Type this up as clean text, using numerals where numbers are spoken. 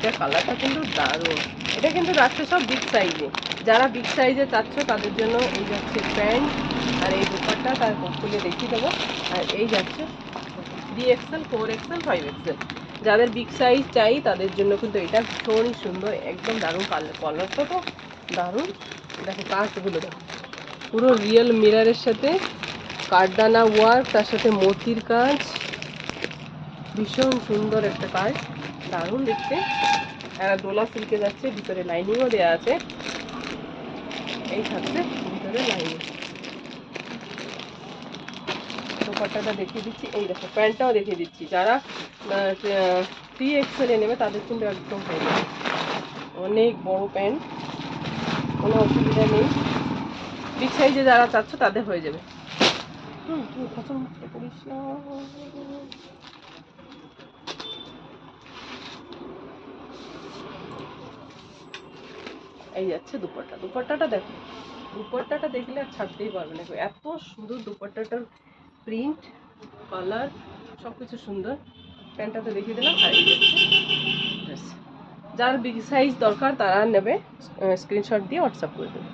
এটা কালারটা কিন্তু দারুণ। এটা কিন্তু যাচ্ছে সব বিগ সাইজে, যারা বিগ সাইজে চাচ্ছ তাদের জন্য এই যাচ্ছে প্যান্ট, আর এই দোপাট্টা তার খুলে দেখিয়ে দেবো। আর এই যাচ্ছে 3XL 4XL 5XL, যাদের বিগ সাইজ চাই তাদের জন্য কিন্তু এটা ভীষণই সুন্দর, একদম দারুণ কালার। কালারটা তো দারুণ। দেখো কাজগুলো দেখো, পুরো রিয়েল মিররের সাথে কাঠদানা ওয়ার্ক, তার সাথে মোতির কাজ, ভীষণ সুন্দর একটা কাজ, দারুণ দেখতে। একটা দোলা সিল্কে যাচ্ছে, ভিতরে লাইনিংও দেওয়া আছে। এই থাকছে ভিতরে লাইনিং। দোপাট্টাটা দেখিয়ে দিচ্ছি, এই দেখো প্যান্টটাও দেখিয়ে দিচ্ছি। যারা 3XL নেবে তাদের কিন্তু একদম হয়ে যাবে, অনেক বড় প্যান্ট, কোনো অসুবিধা নেই। বিগ সাইজে যারা চাচ্ছ তাদের হয়ে যাবে। তুই পছন্দ করিস না। এই যাচ্ছে দুপাট্টা, দুপাট্টাটা দেখো, দুপাট্টাটা দেখলে আর ছাড়তেই পারবে না। এত সুন্দর দুপাট্টাটার প্রিন্ট, কালার সবকিছু সুন্দর। প্যান্টটাতে দেখিয়ে দিলাম। আর এই যাচ্ছে ড্রেস। যার বিগ সাইজ দরকার তারা নেবে, স্ক্রিনশট দিয়ে হোয়াটসঅ্যাপ করে দেবে।